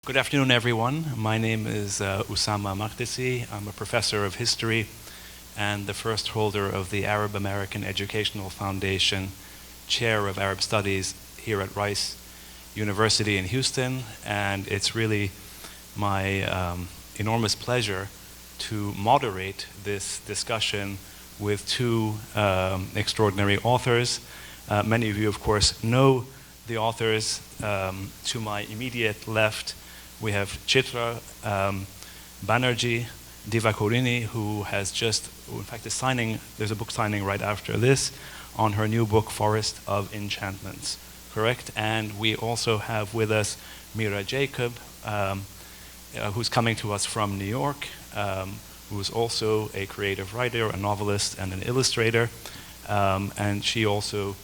Good afternoon, everyone. My name is Ussama Makdisi. I'm a professor of history and the first holder of the Arab American Educational Foundation Chair of Arab Studies here at Rice University in Houston. And it's really my enormous pleasure to moderate this discussion with two extraordinary authors. Many of you, of course, know the authors. To my immediate left, we have Chitra, Banerjee, Divakaruni, who has just, in fact, there's a book signing right after this on her new book, Forest of Enchantments, correct? And we also have with us Mira Jacob, who's coming to us from New York, who's also a creative writer, a novelist, and an illustrator. And she also,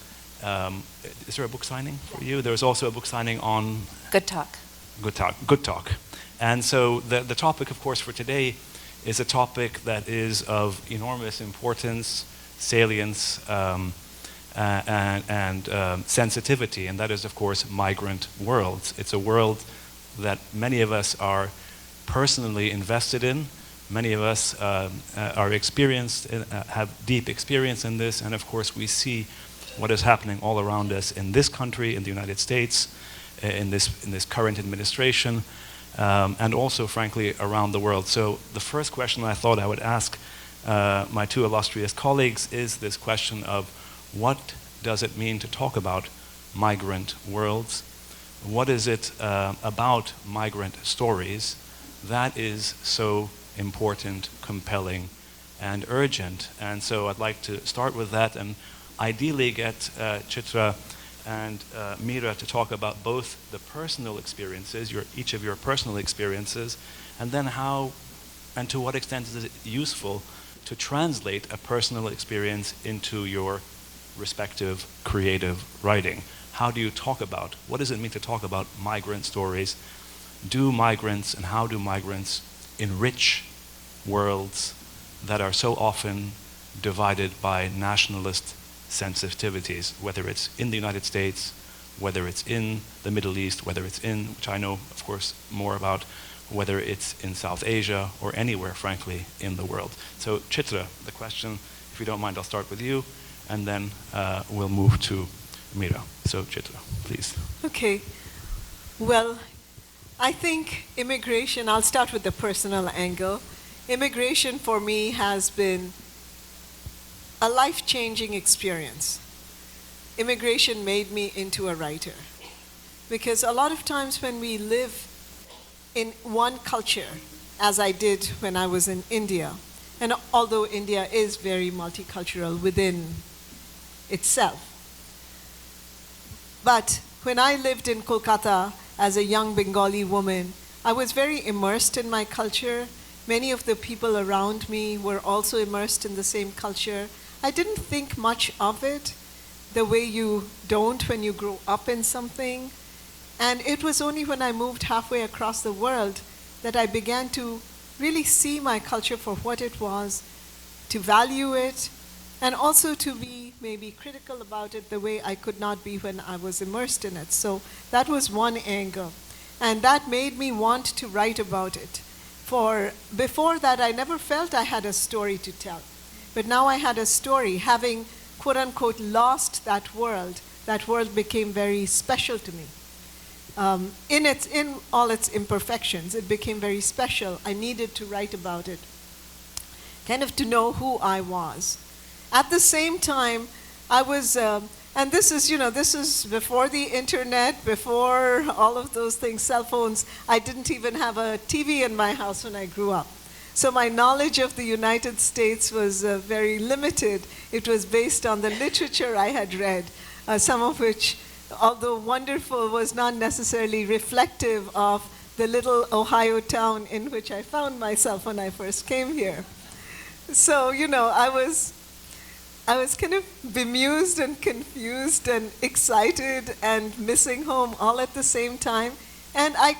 is there a book signing for you? There's also a book signing on Good Talk. Good talk. And so the topic, of course, for today is a topic that is of enormous importance, salience, and sensitivity, and that is, of course, migrant worlds. It's a world that many of us are personally invested in. Many of us are experienced, have deep experience in this, and of course we see what is happening all around us in this country, in the United States, in this current administration, and also, frankly, around the world. So the first question I thought I would ask my two illustrious colleagues is this question of what does it mean to talk about migrant worlds? What is it about migrant stories that is so important, compelling, and urgent? And so I'd like to start with that and ideally get Chitra and Mira to talk about both the personal experiences, each of your personal experiences, and then how and to what extent is it useful to translate a personal experience into your respective creative writing. How do you talk about, what does it mean to talk about migrant stories? Do migrants and how do migrants enrich worlds that are so often divided by nationalist sensitivities, whether it's in the United States, whether it's in the Middle East, whether it's in, which I know, of course, more about, whether it's in South Asia or anywhere, frankly, in the world. So, Chitra, the question, if you don't mind, I'll start with you, and then we'll move to Mira. So, Chitra, please. Okay. Well, I think immigration, I'll start with the personal angle. Immigration for me has been a life-changing experience. Immigration made me into a writer. Because a lot of times when we live in one culture, as I did when I was in India, and although India is very multicultural within itself, but when I lived in Kolkata as a young Bengali woman, I was very immersed in my culture. Many of the people around me were also immersed in the same culture. I didn't think much of it the way you don't when you grow up in something. And it was only when I moved halfway across the world that I began to really see my culture for what it was, to value it, and also to be maybe critical about it the way I could not be when I was immersed in it. So that was one angle. And that made me want to write about it. For before that, I never felt I had a story to tell. But now I had a story. Having, quote unquote, lost that world became very special to me. In all its imperfections, it became very special. I needed to write about it, kind of to know who I was. At the same time, I was, and this is before the internet, before all of those things, cell phones. I didn't even have a TV in my house when I grew up. So my knowledge of the United States was very limited. It was based on the literature I had read, some of which, although wonderful, was not necessarily reflective of the little Ohio town in which I found myself when I first came here. So, I was kind of bemused and confused and excited and missing home all at the same time. And I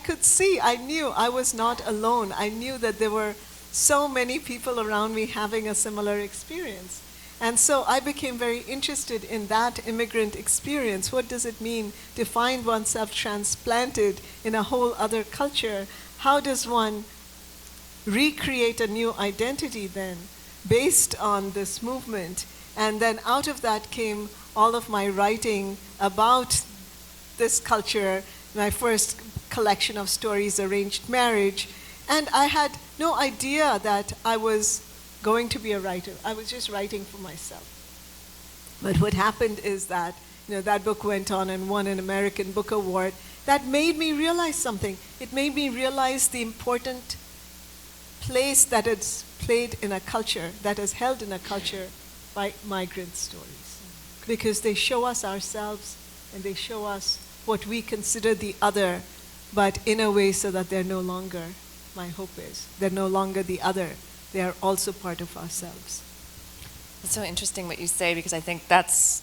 knew I was not alone. I knew that there were so many people around me having a similar experience. And so I became very interested in that immigrant experience. What does it mean to find oneself transplanted in a whole other culture? How does one recreate a new identity then based on this movement? And then out of that came all of my writing about this culture, my first collection of stories, Arranged Marriage. And I had no idea that I was going to be a writer. I was just writing for myself. But what happened is that, that book went on and won an American Book Award. That made me realize something. It made me realize the important place that it's played in a culture, that is held in a culture by migrant stories. Because they show us ourselves and they show us what we consider the other, but in a way so that they're no longer, my hope is, they're no longer the other. They are also part of ourselves. It's so interesting what you say, because I think that's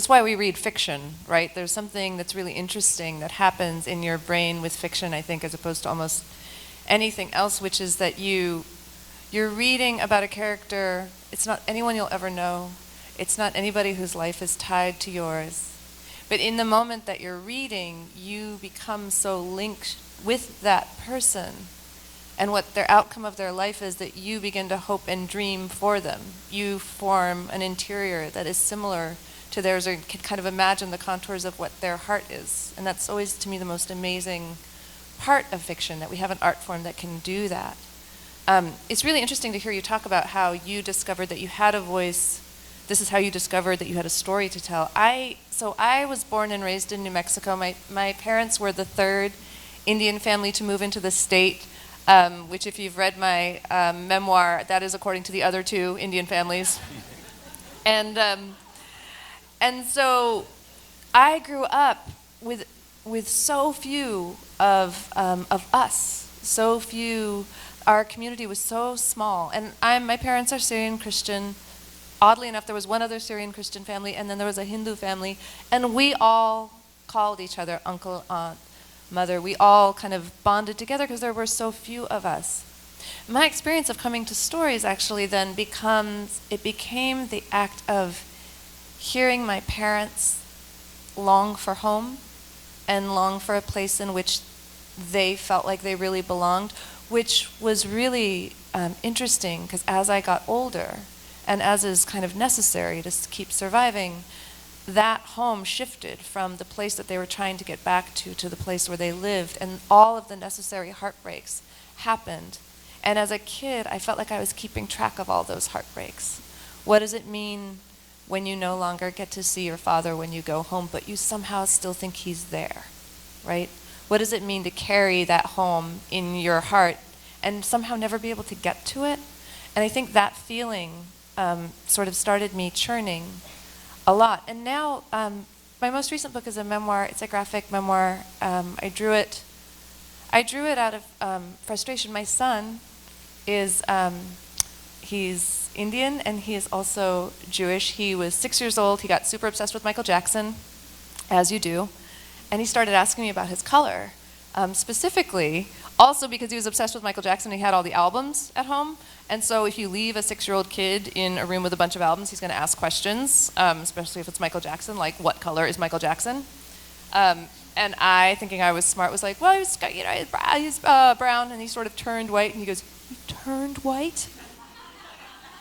why we read fiction, right? There's something that's really interesting that happens in your brain with fiction, I think, as opposed to almost anything else, which is that you're reading about a character. It's not anyone you'll ever know. It's not anybody whose life is tied to yours. But in the moment that you're reading, you become so linked with that person and what their outcome of their life is that you begin to hope and dream for them. You form an interior that is similar to theirs, or can kind of imagine the contours of what their heart is. And that's always, to me, the most amazing part of fiction, that we have an art form that can do that. It's really interesting to hear you talk about how you discovered that you had a voice. This is how you discovered that you had a story to tell. So I was born and raised in New Mexico. My parents were the third Indian family to move into the state, which, if you've read my memoir, that is according to the other two Indian families. And so I grew up with so few of us, so few. Our community was so small, and my parents are Syrian Christian. Oddly enough, there was one other Syrian Christian family, and then there was a Hindu family, and we all called each other uncle, aunt, mother. We all kind of bonded together because there were so few of us. My experience of coming to stories actually then became the act of hearing my parents long for home and long for a place in which they felt like they really belonged, which was really interesting, because as I got older, and as is kind of necessary to keep surviving, that home shifted from the place that they were trying to get back to the place where they lived, and all of the necessary heartbreaks happened. And as a kid, I felt like I was keeping track of all those heartbreaks. What does it mean when you no longer get to see your father when you go home, but you somehow still think he's there, right? What does it mean to carry that home in your heart and somehow never be able to get to it? And I think that feeling sort of started me churning a lot. And now, my most recent book is a memoir. It's a graphic memoir. I drew it out of frustration. My son is, he's Indian and he is also Jewish. He was 6 years old. He got super obsessed with Michael Jackson, as you do. And he started asking me about his color, specifically, also because he was obsessed with Michael Jackson. He had all the albums at home. And so if you leave a 6-year-old kid in a room with a bunch of albums, he's going to ask questions, especially if it's Michael Jackson, like, what color is Michael Jackson? And I, thinking I was smart, was like, well, he's brown. And he sort of turned white. And he goes, you turned white?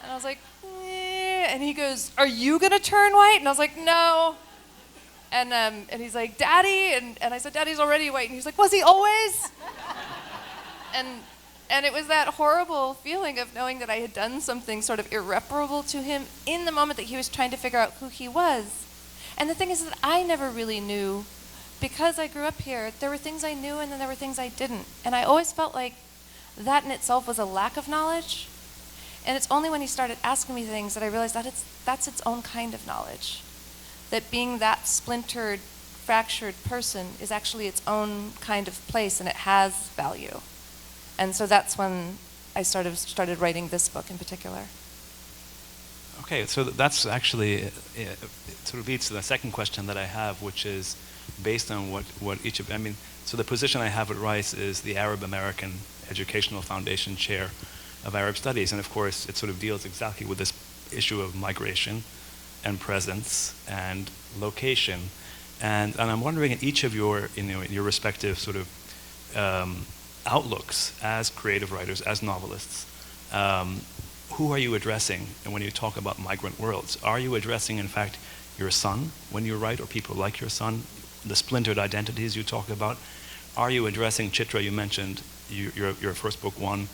And I was like, eh. And he goes, are you going to turn white? And I was like, no. And he's like, Daddy? And I said, Daddy's already white. And he's like, was he always? And it was that horrible feeling of knowing that I had done something sort of irreparable to him in the moment that he was trying to figure out who he was. And the thing is that I never really knew, because I grew up here. There were things I knew and then there were things I didn't. And I always felt like that in itself was a lack of knowledge. And it's only when he started asking me things that I realized that that's its own kind of knowledge. That being that splintered, fractured person is actually its own kind of place, and it has value. And so that's when I started writing this book in particular. Okay, so that's actually, it sort of leads to the second question that I have, which is based on what each of, so the position I have at Rice is the Arab American Educational Foundation Chair of Arab Studies, and of course it sort of deals exactly with this issue of migration and presence and location. And I'm wondering, in each of your, your respective sort of outlooks as creative writers, as novelists, who are you addressing? And when you talk about migrant worlds, are you addressing, in fact, your son when you write, or people like your son, the splintered identities you talk about? Are you addressing Chitra? You mentioned your first book won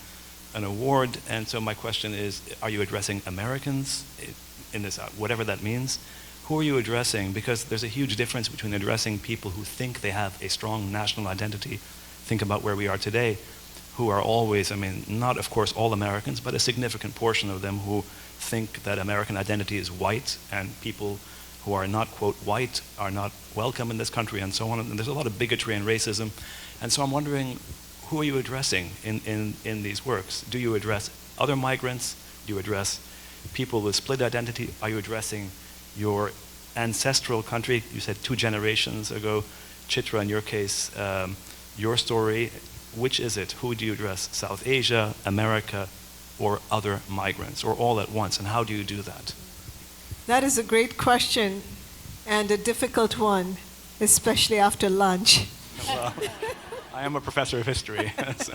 an award, and so my question is, are you addressing Americans in this, whatever that means? Who are you addressing? Because there's a huge difference between addressing people who think they have a strong national identity, think about where we are today, who are always, I mean, not of course all Americans, but a significant portion of them who think that American identity is white, and people who are not, quote, white are not welcome in this country, and so on. And there's a lot of bigotry and racism. And so I'm wondering, who are you addressing in these works? Do you address other migrants? Do you address people with split identity? Are you addressing your ancestral country? You said 2 generations ago. Chitra, in your case, your story, which is it? Who do you address? South Asia, America, or other migrants, or all at once? And how do you do that? That is a great question, and a difficult one, especially after lunch. Well, I am a professor of history. So.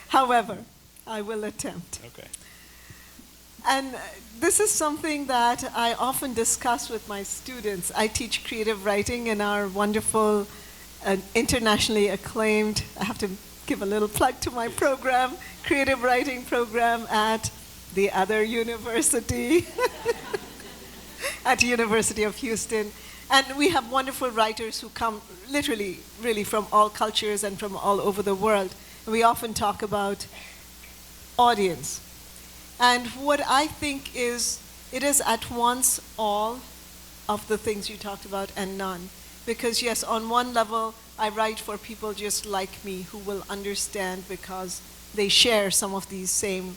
However, I will attempt. Okay. And this is something that I often discuss with my students. I teach creative writing in our wonderful, internationally acclaimed, I have to give a little plug to my program, creative writing program at the other university, at the University of Houston. And we have wonderful writers who come literally, really from all cultures and from all over the world. We often talk about audience. And what I think is, it is at once all of the things you talked about and none. Because yes, on one level, I write for people just like me who will understand because they share some of these same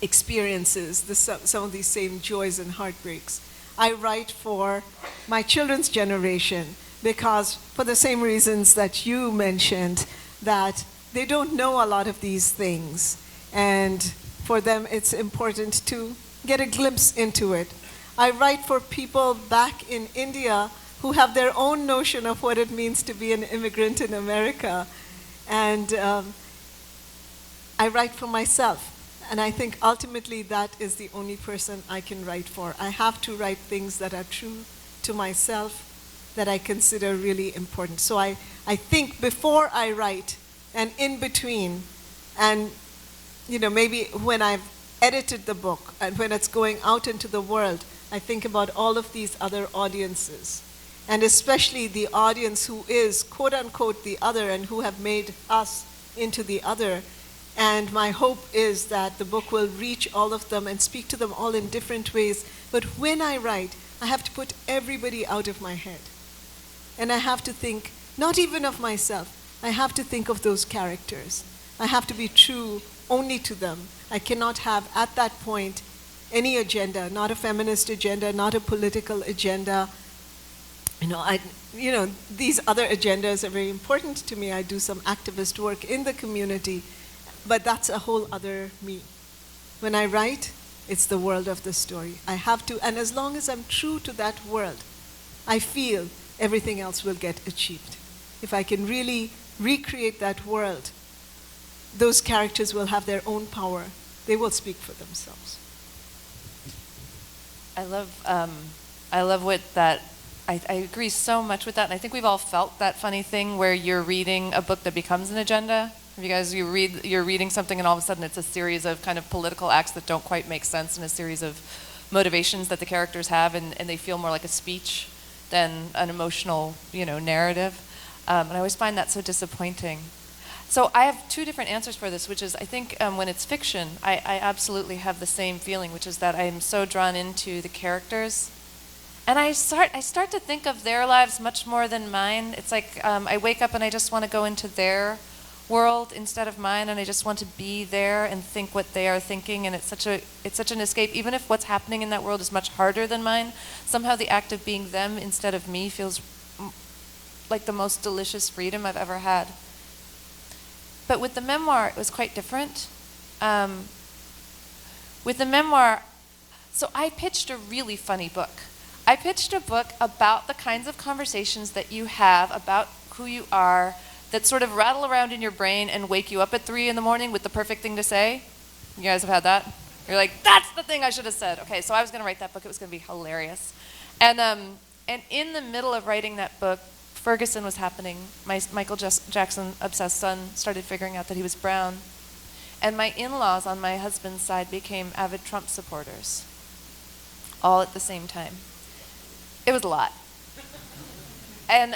experiences, some of these same joys and heartbreaks. I write for my children's generation because, for the same reasons that you mentioned, that they don't know a lot of these things. And for them, it's important to get a glimpse into it. I write for people back in India who have their own notion of what it means to be an immigrant in America. And I write for myself. And I think ultimately that is the only person I can write for. I have to write things that are true to myself, that I consider really important. So I think before I write and in between, and maybe when I've edited the book and when it's going out into the world, I think about all of these other audiences. And especially the audience who is, quote unquote, the other and who have made us into the other. And my hope is that the book will reach all of them and speak to them all in different ways. But when I write, I have to put everybody out of my head. And I have to think, not even of myself, I have to think of those characters. I have to be true only to them. I cannot have, at that point, any agenda, not a feminist agenda, not a political agenda. These other agendas are very important to me. I do some activist work in the community. But that's a whole other me. When I write, it's the world of the story. I have to, and as long as I'm true to that world, I feel everything else will get achieved. If I can really recreate that world, those characters will have their own power. They will speak for themselves. I love what that, I agree so much with that. And I think we've all felt that funny thing where you're reading a book that becomes an agenda. You guys, you're reading something and all of a sudden it's a series of kind of political acts that don't quite make sense, and a series of motivations that the characters have, and they feel more like a speech than an emotional, narrative. And I always find that so disappointing. So I have 2 different answers for this, which is, I think when it's fiction, I absolutely have the same feeling, which is that I am so drawn into the characters. And I start to think of their lives much more than mine. It's like I wake up and I just want to go into their world instead of mine, and I just want to be there and think what they are thinking, and it's such an escape. Even if what's happening in that world is much harder than mine, somehow the act of being them instead of me feels like the most delicious freedom I've ever had. But with the memoir, it was quite different. With the memoir, so I pitched a really funny book. I pitched a book about the kinds of conversations that you have about who you are that sort of rattle around in your brain and wake you up at 3 in the morning with the perfect thing to say. You guys have had that? You're like, that's the thing I should have said. Okay, so I was going to write that book. It was going to be hilarious. And in the middle of writing that book, Ferguson was happening. My Michael Jackson obsessed son started figuring out that he was brown. And my in-laws on my husband's side became avid Trump supporters, all at the same time. It was a lot. And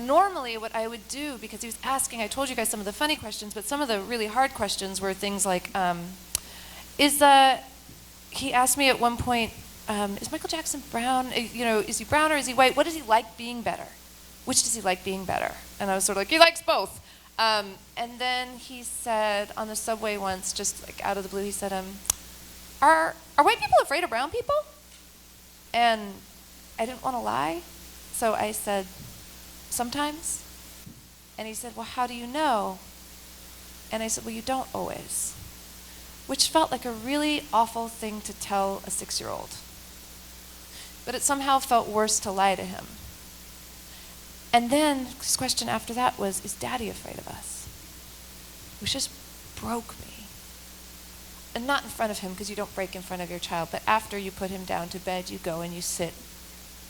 normally what I would do, because he was asking, I told you guys some of the funny questions, but some of the really hard questions were things like, he asked me at one point, is Michael Jackson brown? Is he brown or is he white? What does he like being better? Which does he like being better? And I was sort of like, he likes both. And then he said on the subway once, just like out of the blue, he said, are white people afraid of brown people? And I didn't want to lie. So I said, sometimes. And he said, well, how do you know? And I said, well, you don't always. Which felt like a really awful thing to tell a 6-year-old. But it somehow felt worse to lie to him. And then his question after that was, is Daddy afraid of us? Which just broke me. And not in front of him, because you don't break in front of your child, but after you put him down to bed, you go and you sit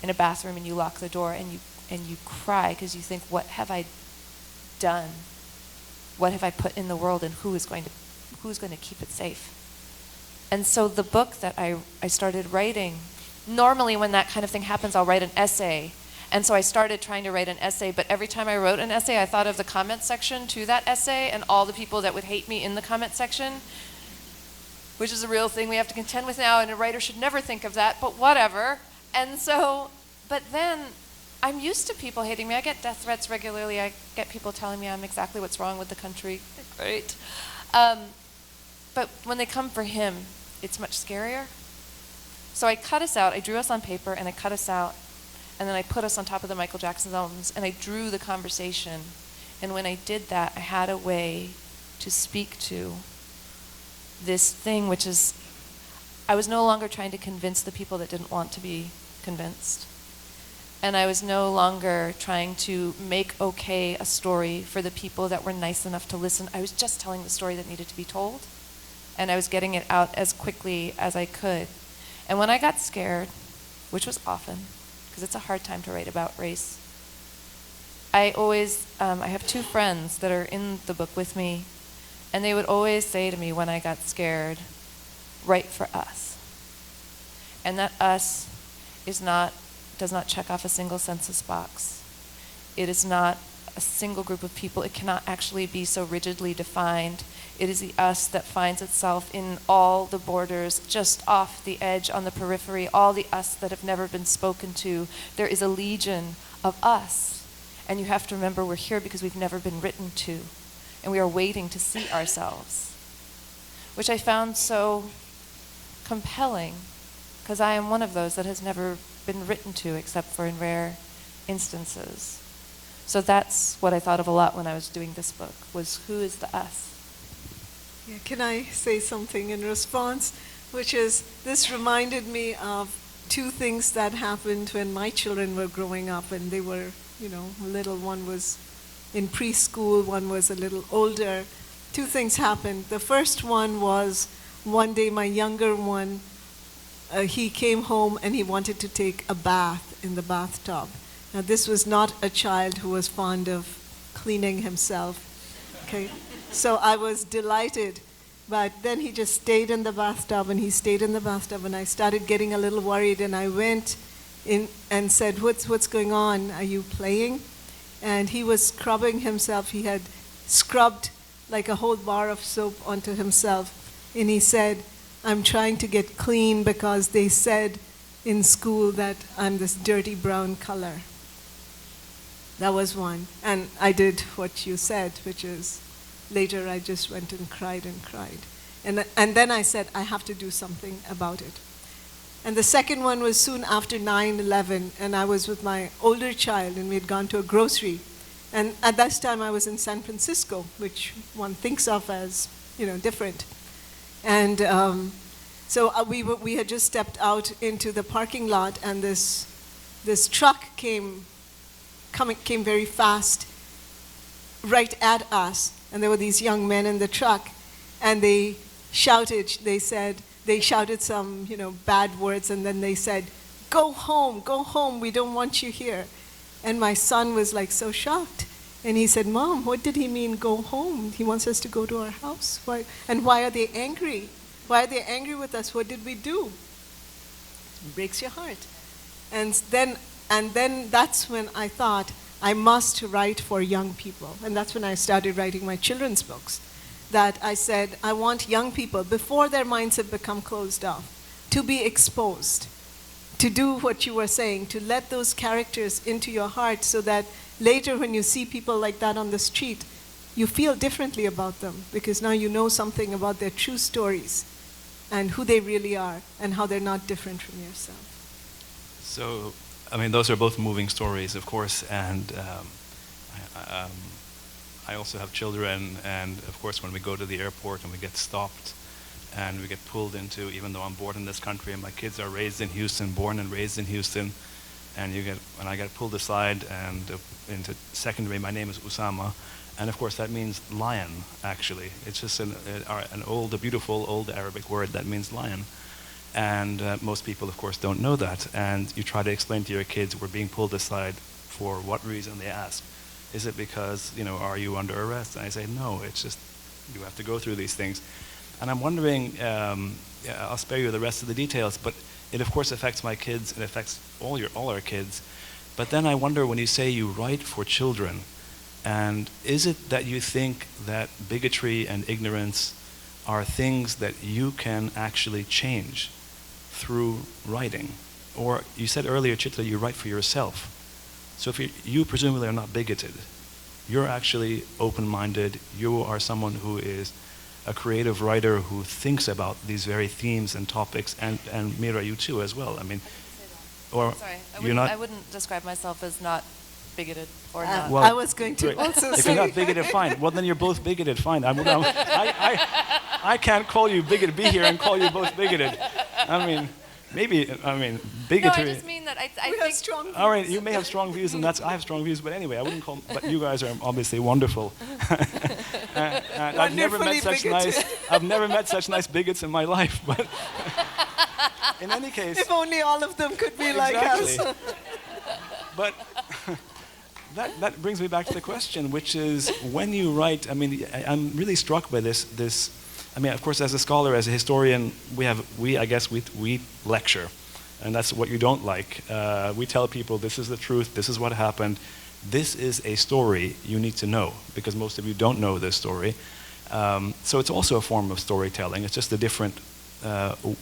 in a bathroom and you lock the door and you cry because you think, what have I done? What have I put in the world, and who's going to keep it safe? And so the book that I started writing, normally when that kind of thing happens, I'll write an essay. And so I started trying to write an essay, but every time I wrote an essay, I thought of the comment section to that essay and all the people that would hate me in the comment section, which is a real thing we have to contend with now, and a writer should never think of that, but whatever. And so, but then I'm used to people hating me. I get death threats regularly. I get people telling me I'm exactly what's wrong with the country. Great. But when they come for him, it's much scarier. So I cut us out. I drew us on paper, and I cut us out. And then I put us on top of the Michael Jackson albums, and I drew the conversation. And when I did that, I had a way to speak to this thing, which is, I was no longer trying to convince the people that didn't want to be convinced. And I was no longer trying to make okay a story for the people that were nice enough to listen. I was just telling the story that needed to be told. And I was getting it out as quickly as I could. And when I got scared, which was often, because it's a hard time to write about race, I have 2 friends that are in the book with me, and they would always say to me when I got scared, write for us. And that us does not check off a single census box. It is not a single group of people. It cannot actually be so rigidly defined. It is the us that finds itself in all the borders, just off the edge, on the periphery, all the us that have never been spoken to. There is a legion of us. And you have to remember we're here because we've never been written to. And we are waiting to see ourselves. Which I found so compelling, because I am one of those that has never been written to except for in rare instances. So that's what I thought of a lot when I was doing this book, was who is the us? Yeah, can I say something in response? Which is, this reminded me of 2 things that happened when my children were growing up, and they were, little. One was in preschool, one was a little older. 2 things happened. The first one was, one day my younger one, he came home and he wanted to take a bath in the bathtub. Now this was not a child who was fond of cleaning himself, okay? So I was delighted, but then he just stayed in the bathtub, and he stayed in the bathtub, and I started getting a little worried, and I went in and said, what's going on? Are you playing? And he was scrubbing himself. He had scrubbed like a whole bar of soap onto himself, and he said, I'm trying to get clean because they said in school that I'm this dirty brown color. That was one. And I did what you said, which is, later I just went and cried and cried. And then I said, I have to do something about it. And the second one was soon after 9/11, and I was with my older child, and we had gone to a grocery. And at that time I was in San Francisco, which one thinks of as, different. And So we had just stepped out into the parking lot, and this truck came very fast right at us, and there were these young men in the truck, and they shouted some, bad words, and then they said, go home, we don't want you here. And my son was like so shocked. And he said, Mom, what did he mean, go home? He wants us to go to our house. Why? And why are they angry? Why are they angry with us? What did we do? It breaks your heart. And then that's when I thought, I must write for young people. And that's when I started writing my children's books. That I said, I want young people, before their minds have become closed off, to be exposed, to do what you were saying, to let those characters into your heart so that later when you see people like that on the street, you feel differently about them because now you know something about their true stories and who they really are and how they're not different from yourself. So, those are both moving stories, of course, and I also have children, and of course when we go to the airport and we get stopped and we get pulled into, even though I'm born in this country and my kids are raised in Houston, born and raised in Houston, and when I get pulled aside and into secondary, my name is Ussama, and of course that means lion, actually. It's just a beautiful old Arabic word that means lion. And most people, of course, don't know that. And you try to explain to your kids, we're being pulled aside for what reason, they ask. Is it because, are you under arrest? And I say, no, it's just, you have to go through these things. And I'm wondering, I'll spare you the rest of the details, but it of course affects my kids, it affects all our kids. But then I wonder, when you say you write for children, and is it that you think that bigotry and ignorance are things that you can actually change through writing? Or you said earlier, Chitra, you write for yourself. So if you presumably are not bigoted, you're actually open-minded, you are someone who is a creative writer who thinks about these very themes and topics, and Mira, you too as well. Or sorry, I I wouldn't describe myself as not bigoted or not. Well, I was going to also if say. you're not bigoted, fine. Well, then you're both bigoted, fine. I can't call you bigoted, be here and call you both bigoted. Bigotry. No, I just mean that I We have think strong views. All right, you may have strong views, and I have strong views, but anyway, I wouldn't call. But you guys are obviously wonderful. I've never met such nice bigots in my life. But in any case, If only all of them could be like exactly. us. But that brings me back to the question, which is when you write. I'm really struck by this. Of course, as a scholar, as a historian, we lecture, and that's what you don't like. We tell people this is the truth, this is what happened, this is a story you need to know, because most of you don't know this story. So it's also a form of storytelling. It's just a different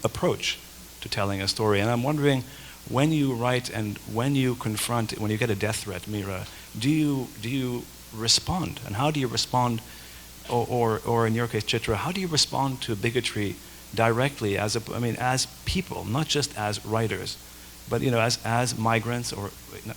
approach to telling a story. And I'm wondering, when you write and when you get a death threat, Mira, do you respond? And how do you respond? Or in your case, Chitra, how do you respond to bigotry directly as people, not just as writers, but as migrants, or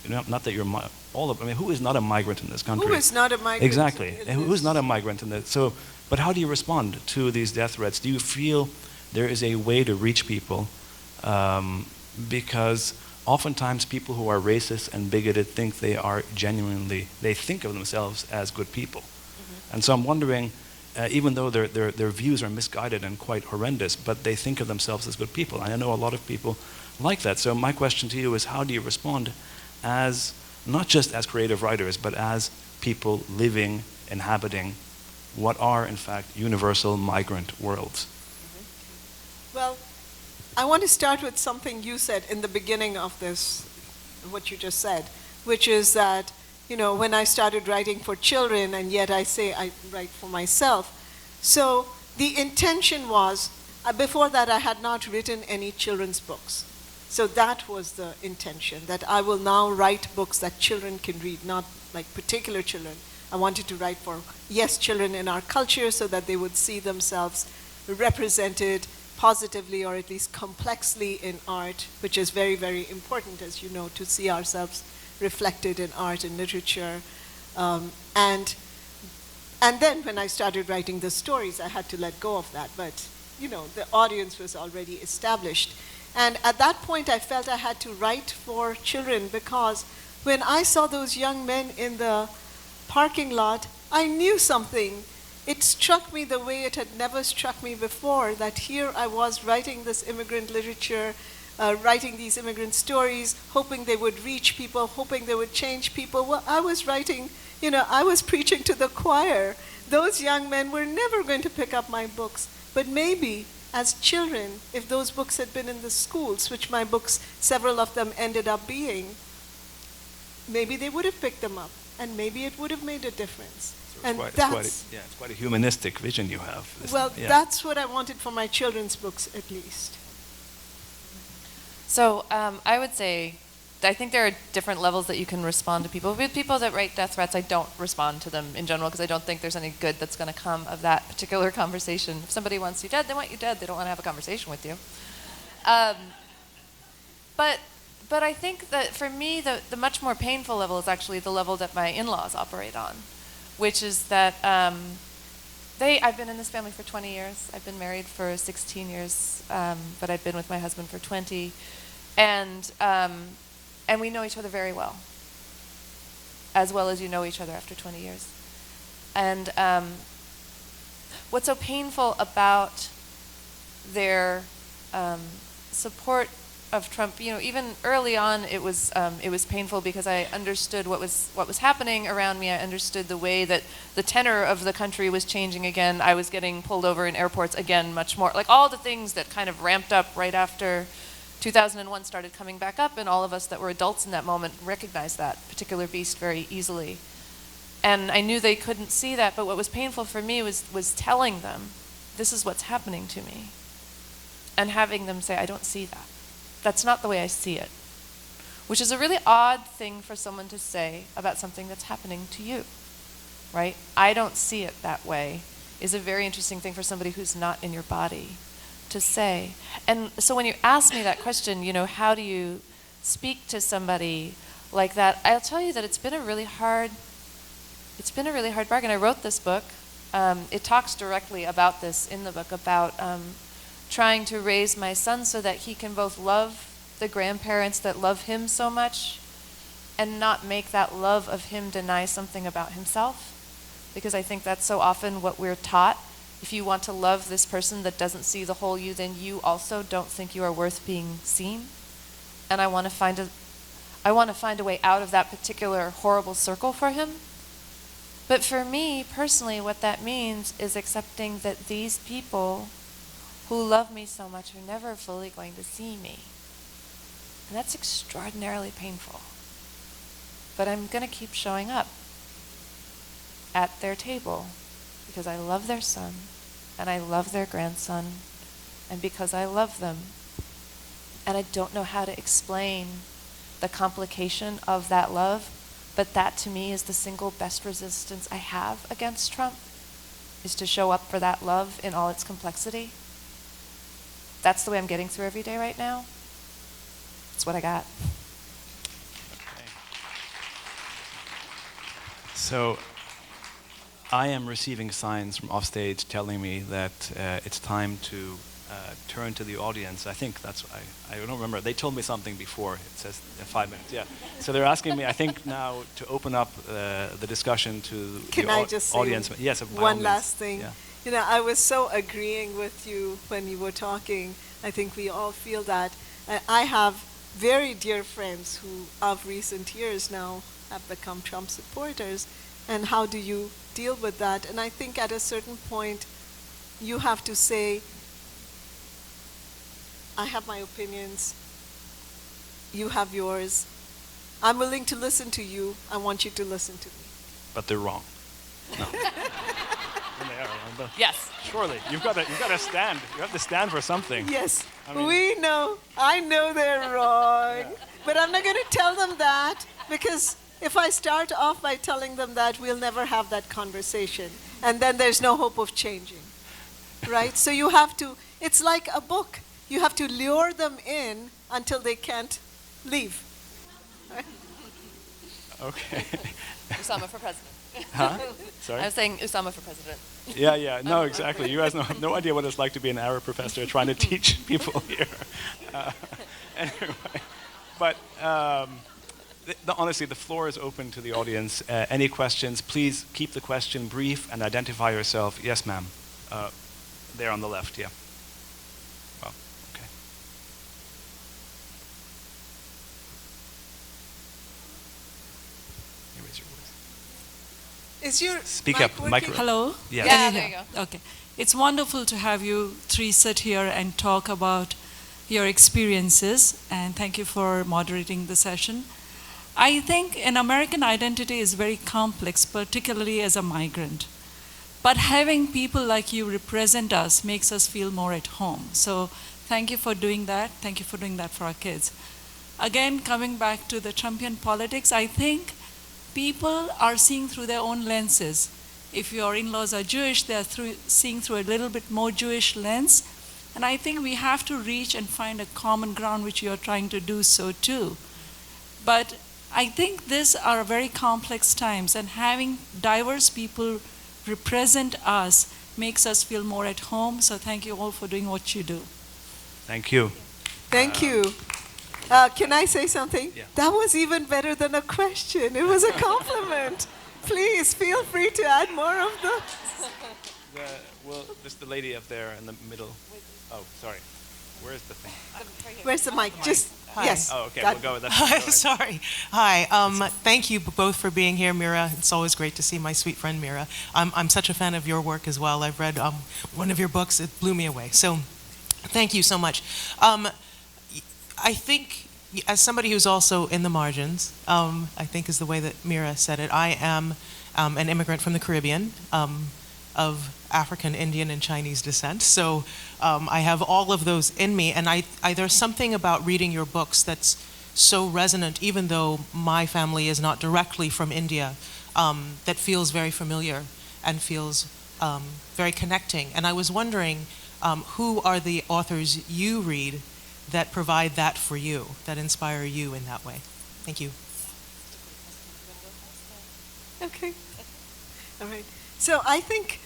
not that you're who is not a migrant in this country? Who is not a migrant? Exactly. Who's not a migrant in this? So, but how do you respond to these death threats? Do you feel there is a way to reach people? Because oftentimes people who are racist and bigoted think they think of themselves as good people. And so I'm wondering, even though their views are misguided and quite horrendous, but they think of themselves as good people. And I know a lot of people like that. So my question to you is, how do you respond as, not just as creative writers, but as people living, inhabiting what are, in fact, universal migrant worlds? Well, I want to start with something you said in the beginning of this, what you just said, which is that when I started writing for children, and yet I say I write for myself. So the intention was, before that I had not written any children's books. So that was the intention, that I will now write books that children can read, not like particular children. I wanted to write for, children in our culture, so that they would see themselves represented positively or at least complexly in art, which is very, very important, as you know, to see ourselves reflected in art and literature. And then when I started writing the stories, I had to let go of that. But the audience was already established. And at that point, I felt I had to write for children, because when I saw those young men in the parking lot, I knew something. It struck me the way it had never struck me before, that here I was writing this immigrant literature, writing these immigrant stories, hoping they would reach people, hoping they would change people. Well, I was writing, I was preaching to the choir. Those young men were never going to pick up my books. But maybe as children, if those books had been in the schools, which my books, several of them ended up being, maybe they would have picked them up, and maybe it would have made a difference. So And it's quite a humanistic vision you have. That's what I wanted for my children's books, at least. So I would say, I think there are different levels that you can respond to people. With people that write death threats, I don't respond to them in general, because I don't think there's any good that's going to come of that particular conversation. If somebody wants you dead, they want you dead. They don't want to have a conversation with you. But I think that for me, the much more painful level is actually the level that my in-laws operate on, which is that I've been in this family for 20 years. I've been married for 16 years, but I've been with my husband for 20. And we know each other very well as you know each other after 20 years. And what's so painful about their support of Trump, even early on, it was painful because I understood what was happening around me. I understood the way that the tenor of the country was changing again. I was getting pulled over in airports again, much more. Like all the things that kind of ramped up right after 2001 started coming back up, and all of us that were adults in that moment recognized that particular beast very easily. And I knew they couldn't see that, but what was painful for me was telling them, this is what's happening to me, and having them say, I don't see that. That's not the way I see it. Which is a really odd thing for someone to say about something that's happening to you, right? I don't see it that way is a very interesting thing for somebody who's not in your body to say. And so when you ask me that question, how do you speak to somebody like that? I'll tell you that it's been a really hard bargain. I wrote this book. It talks directly about this in the book, about trying to raise my son so that he can both love the grandparents that love him so much and not make that love of him deny something about himself. Because I think that's so often what we're taught. If you want to love this person that doesn't see the whole you, then you also don't think you are worth being seen. And I want to find a way out of that particular horrible circle for him. But for me, personally, what that means is accepting that these people who love me so much are never fully going to see me. And that's extraordinarily painful. But I'm going to keep showing up at their table because I love their son and I love their grandson and because I love them. And I don't know how to explain the complication of that love, but that to me is the single best resistance I have against Trump, is to show up for that love in all its complexity. That's the way I'm getting through every day right now. That's what I got. Okay. So I am receiving signs from offstage telling me that it's time to turn to the audience. I think I don't remember. They told me something before. It says 5 minutes. Yeah. So they're asking me, I think now, to open up the discussion to Can the I just audience. say Yes, by all one means. last thing? Yeah. I was so agreeing with you when you were talking. I think we all feel that. I have very dear friends who, of recent years now, have become Trump supporters. And how do you deal with that? And I think at a certain point, you have to say, I have my opinions, you have yours. I'm willing to listen to you. I want you to listen to me. But they're wrong. No. And they are. Yes. Surely, you've got to stand. You have to stand for something. Yes, I mean, we know. I know they're wrong. Yeah. But I'm not going to tell them that, because if I start off by telling them that, we'll never have that conversation. And then there's no hope of changing. Right? So you have to, it's like a book. You have to lure them in until they can't leave. Right? Okay. Ussama for president. Huh? Sorry? I was saying Ussama for president. Yeah, no, exactly. You guys have no idea what it's like to be an Arab professor trying to teach people here. Anyway, but honestly, the floor is open to the audience. Any questions, please keep the question brief and identify yourself. Yes, ma'am. There on the left, yeah. Well, okay. You raise your voice. Is your Speak mic up, working? micro. Hello? Yes. Yeah, there you go. Okay. It's wonderful to have you three sit here and talk about your experiences, and thank you for moderating the session. I think an American identity is very complex, particularly as a migrant. But having people like you represent us makes us feel more at home. So thank you for doing that. Thank you for doing that for our kids. Again, coming back to the Trumpian politics, I think people are seeing through their own lenses. If your in-laws are Jewish, they're seeing through a little bit more Jewish lens. And I think we have to reach and find a common ground, which you're trying to do so too. But I think these are very complex times, and having diverse people represent us makes us feel more at home. So thank you all for doing what you do. Thank you. Thank you. Can I say something? Yeah. That was even better than a question. It was a compliment. Please feel free to add more of those. Well, there's the lady up there in the middle. Oh, sorry. Where's the thing? Where's the mic? Just, Hi. yes. Oh, okay, Got we'll go with that. Go ahead. Sorry. Hi. Thank you both for being here, Mira. It's always great to see my sweet friend Mira. I'm such a fan of your work as well. I've read one of your books. It blew me away. So thank you so much. I think, as somebody who's also in the margins, I think is the way that Mira said it, I am an immigrant from the Caribbean, of African, Indian, and Chinese descent. So I have all of those in me, and there's something about reading your books that's so resonant, even though my family is not directly from India, that feels very familiar and feels very connecting. And I was wondering, who are the authors you read that provide that for you, that inspire you in that way? Thank you. Okay. All right. So I think,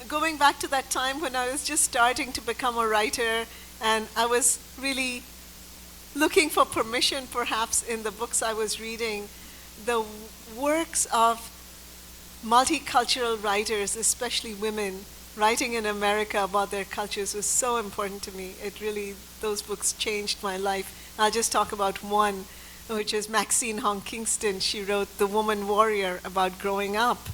going back to that time when I was just starting to become a writer, and I was really looking for permission perhaps in the books I was reading, the works of multicultural writers, especially women, writing in America about their cultures was so important to me. Those books changed my life. I'll just talk about one, which is Maxine Hong Kingston. She wrote The Woman Warrior, about growing up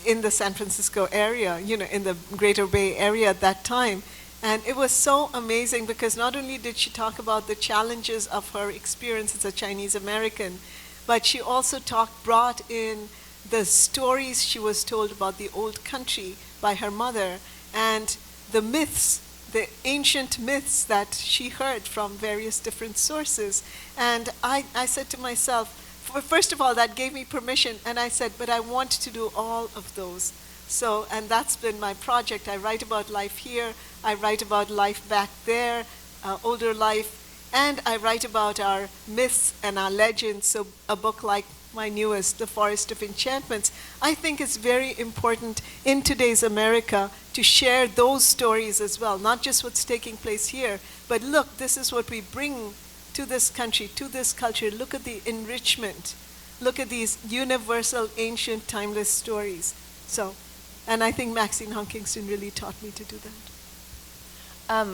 in the San Francisco area, in the Greater Bay Area at that time. And it was so amazing because not only did she talk about the challenges of her experience as a Chinese American, but she also brought in the stories she was told about the old country by her mother and the myths, the ancient myths that she heard from various different sources. And I said to myself, first of all, that gave me permission, and I said, but I want to do all of those. So, and that's been my project. I write about life here, I write about life back there, older life, and I write about our myths and our legends. So a book like my newest, The Forest of Enchantments, I think it's very important in today's America to share those stories as well, not just what's taking place here, but look, this is what we bring to this country, to this culture. Look at the enrichment. Look at these universal, ancient, timeless stories. So, and I think Maxine Hong Kingston really taught me to do that.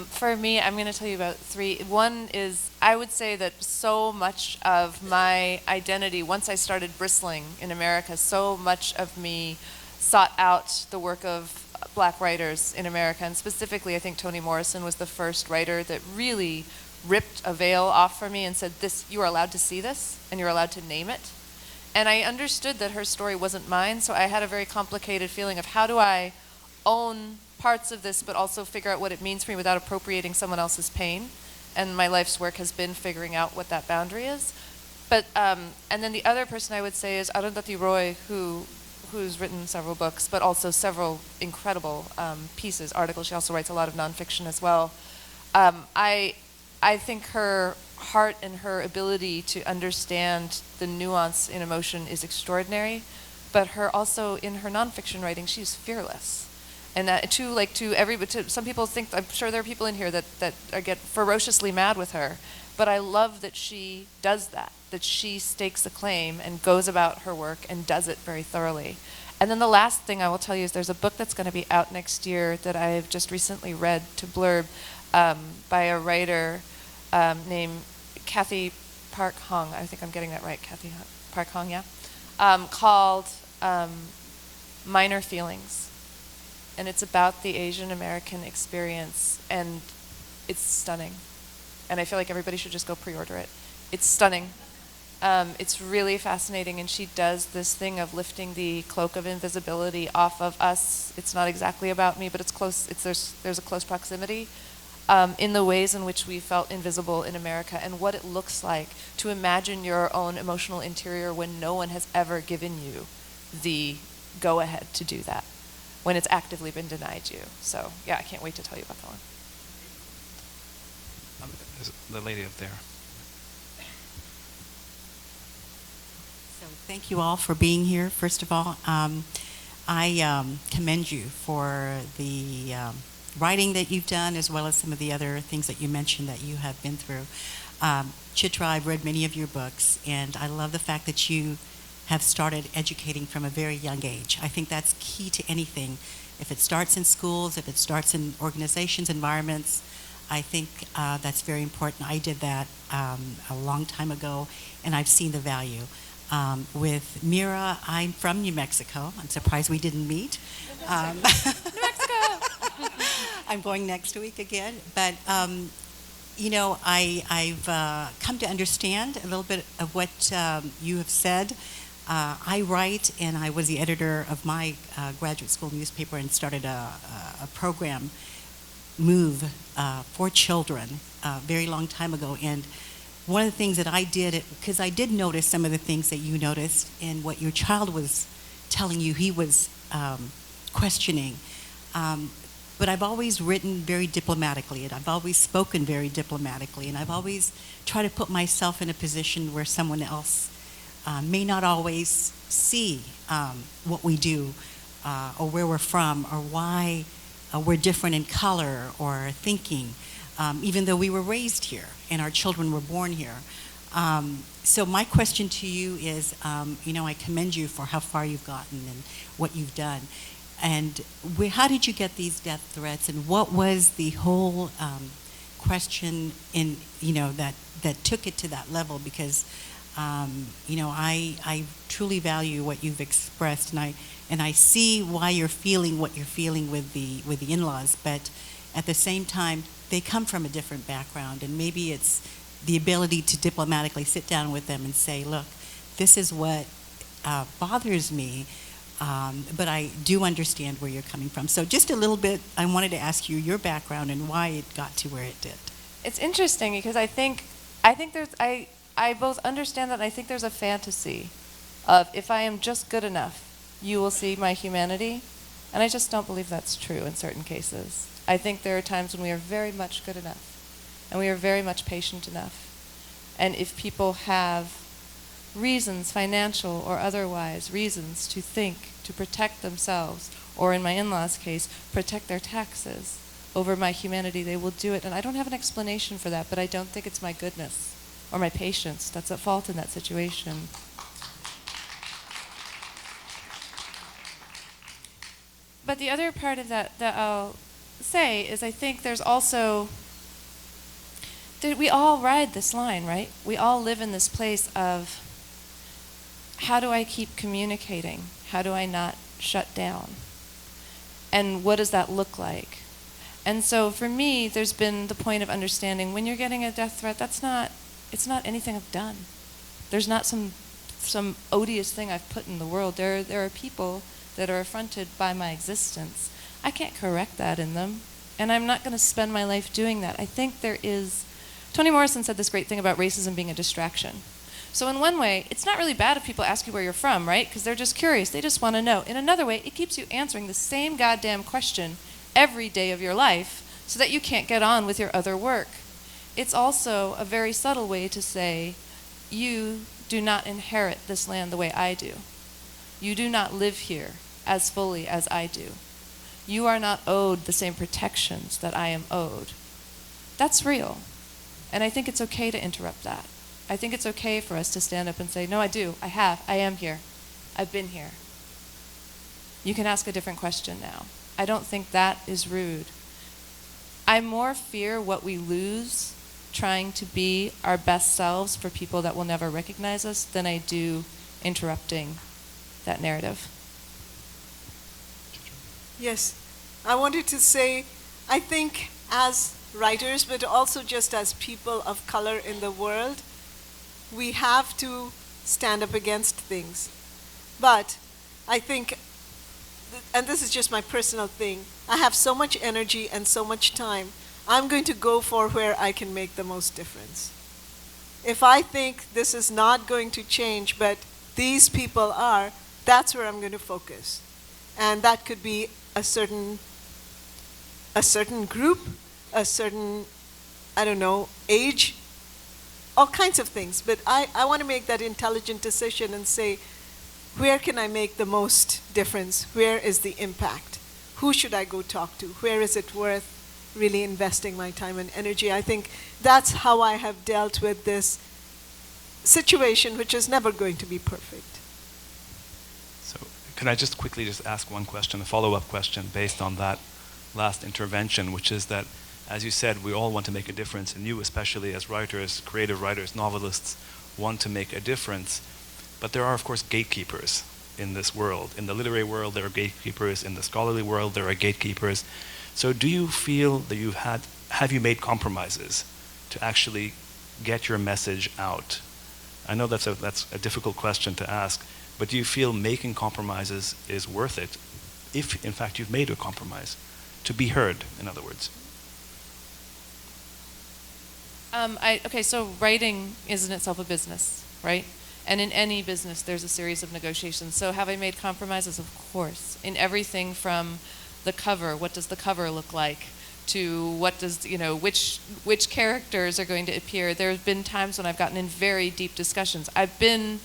For me, I'm going to tell you about three. One is, I would say that so much of my identity, once I started bristling in America, so much of me sought out the work of Black writers in America. And specifically, I think Toni Morrison was the first writer that really ripped a veil off for me and said, "This, you are allowed to see this, and you're allowed to name it." And I understood that her story wasn't mine, so I had a very complicated feeling of how do I own parts of this, but also figure out what it means for me without appropriating someone else's pain. And my life's work has been figuring out what that boundary is. But and then the other person I would say is Arundhati Roy, who's written several books, but also several incredible pieces, articles. She also writes a lot of nonfiction as well. I think her heart and her ability to understand the nuance in emotion is extraordinary. but her also in her nonfiction writing, she's fearless. And to some people think, I'm sure there are people in here that get ferociously mad with her, but I love that she does that she stakes a claim and goes about her work and does it very thoroughly. And then the last thing I will tell you is there's a book that's going to be out next year that I've just recently read to blurb by a writer named Kathy Park Hong. I think I'm getting that right, Kathy Park Hong, yeah. Called Minor Feelings. And it's about the Asian American experience, and it's stunning. And I feel like everybody should just go pre-order it. It's stunning. It's really fascinating, and she does this thing of lifting the cloak of invisibility off of us. It's not exactly about me, but it's close. There's a close proximity in the ways in which we felt invisible in America, and what it looks like to imagine your own emotional interior when no one has ever given you the go-ahead to do that, when it's actively been denied you. So yeah, I can't wait to tell you about that one. The lady up there. So thank you all for being here. First of all, I commend you for the writing that you've done, as well as some of the other things that you mentioned that you have been through. Chitra, I've read many of your books, and I love the fact that you have started educating from a very young age. I think that's key to anything. If it starts in schools, if it starts in organizations, environments, I think that's very important. I did that a long time ago, and I've seen the value. With Mira, I'm from New Mexico. I'm surprised we didn't meet. New Mexico! I'm going next week again. But, I've come to understand a little bit of what you have said. I write, and I was the editor of my graduate school newspaper and started a program, Move, for children a very long time ago. And one of the things that I did, because I did notice some of the things that you noticed in what your child was telling you he was questioning. But I've always written very diplomatically, and I've always spoken very diplomatically, and I've always tried to put myself in a position where someone else may not always see what we do or where we're from or why we're different in color or thinking, even though we were raised here and our children were born here. So my question to you is, I commend you for how far you've gotten and what you've done. And how did you get these death threats, and what was the whole question in, that took it to that level? Because I truly value what you've expressed, and I see why you're feeling what you're feeling with the in-laws, but at the same time, they come from a different background, and maybe it's the ability to diplomatically sit down with them and say, look, this is what bothers me, but I do understand where you're coming from. So just a little bit, I wanted to ask you your background and why it got to where it did. It's interesting because I think I both understand that, and I think there's a fantasy of, if I am just good enough, you will see my humanity, and I just don't believe that's true in certain cases. I think there are times when we are very much good enough, and we are very much patient enough. And if people have reasons, financial or otherwise, reasons to think, to protect themselves, or in my in-laws' case, protect their taxes over my humanity, they will do it. And I don't have an explanation for that, but I don't think it's my goodness or my patience that's at fault in that situation. But the other part of that I'll say is, I think there's also, we all ride this line, right? We all live in this place of, how do I keep communicating? How do I not shut down? And what does that look like? And so for me, there's been the point of understanding, when you're getting a death threat, it's not anything I've done. There's not some odious thing I've put in the world. There are people that are affronted by my existence. I can't correct that in them, and I'm not going to spend my life doing that. I think Toni Morrison said this great thing about racism being a distraction. So in one way, it's not really bad if people ask you where you're from, right? Because they're just curious. They just want to know. In another way, it keeps you answering the same goddamn question every day of your life so that you can't get on with your other work. It's also a very subtle way to say, you do not inherit this land the way I do. You do not live here as fully as I do. You are not owed the same protections that I am owed. That's real. And I think it's okay to interrupt that. I think it's okay for us to stand up and say, no, I do, I am here, I've been here. You can ask a different question now. I don't think that is rude. I more fear what we lose trying to be our best selves for people that will never recognize us than I do interrupting that narrative. Yes, I wanted to say, I think as writers, but also just as people of color in the world, we have to stand up against things. But I think, and this is just my personal thing, I have so much energy and so much time, I'm going to go for where I can make the most difference. If I think this is not going to change, but these people are, that's where I'm going to focus. And that could be a certain group, a certain, I don't know, age, all kinds of things. But I want to make that intelligent decision and say, where can I make the most difference? Where is the impact? Who should I go talk to? Where is it worth really investing my time and energy? I think that's how I have dealt with this situation, which is never going to be perfect. So can I just quickly ask one question, a follow-up question based on that last intervention, which is that, as you said, we all want to make a difference, and you especially as writers, creative writers, novelists, want to make a difference. But there are, of course, gatekeepers in this world. In the literary world, there are gatekeepers. In the scholarly world, there are gatekeepers. So do you feel that have you made compromises to actually get your message out? I know that's a difficult question to ask, but do you feel making compromises is worth it, if in fact you've made a compromise, to be heard, in other words? Okay, so writing is in itself a business, right? And in any business, there's a series of negotiations. So have I made compromises? Of course. In everything from the cover, what does the cover look like, to what does, which characters are going to appear. There have been times when I've gotten in very deep discussions. I've been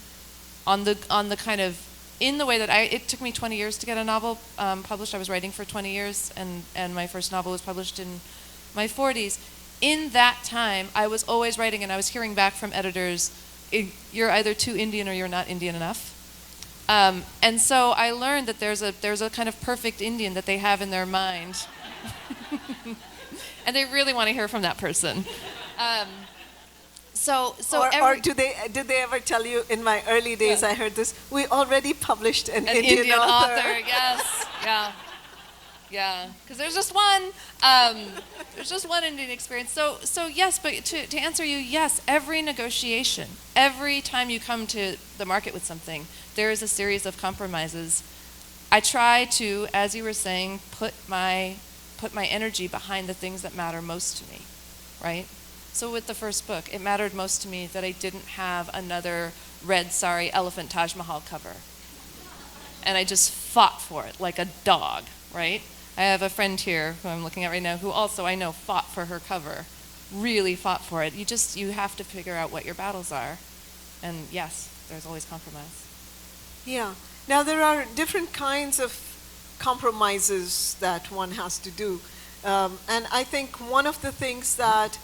on the kind of, in the way that it took me 20 years to get a novel published. I was writing for 20 years, and my first novel was published in my 40s. In that time, I was always writing, and I was hearing back from editors, you're either too Indian or you're not Indian enough. And so I learned that there's a kind of perfect Indian that they have in their mind. And they really want to hear from that person. Or did they ever tell you, in my early days, I heard this, we already published an Indian author. Yes, yeah, because there's just one Indian experience. So yes, but to answer you, yes, every negotiation, every time you come to the market with something, there is a series of compromises. I try to, as you were saying, put my energy behind the things that matter most to me, right? So with the first book, it mattered most to me that I didn't have another red sari elephant Taj Mahal cover. And I just fought for it like a dog, right? I have a friend here who I'm looking at right now who also, I know, fought for her cover, really fought for it. You have to figure out what your battles are. And yes, there's always compromise. Yeah. Now there are different kinds of compromises that one has to do. And I think one of the things that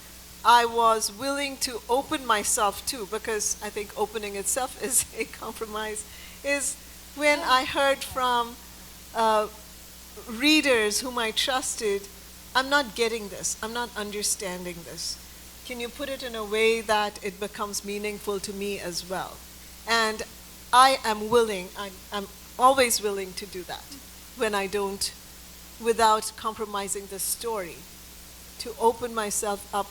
I was willing to open myself to, because I think opening itself is a compromise, is when I heard from readers whom I trusted, I'm not getting this, I'm not understanding this. Can you put it in a way that it becomes meaningful to me as well? And I am willing, I'm always willing to do that when I don't, without compromising the story, to open myself up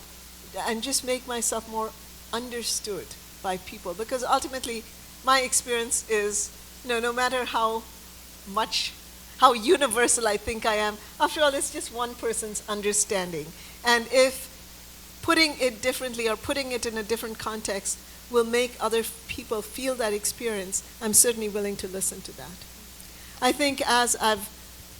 and just make myself more understood by people. Because ultimately, my experience is, no matter how universal I think I am, after all, it's just one person's understanding. And if putting it differently or putting it in a different context will make other people feel that experience, I'm certainly willing to listen to that. I think as I've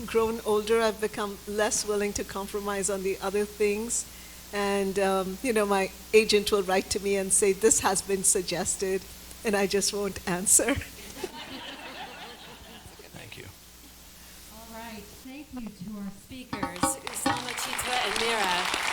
grown older, I've become less willing to compromise on the other things. And, my agent will write to me and say, this has been suggested, and I just won't answer. Thank you to our speakers, Ussama, Chitra, and Mira.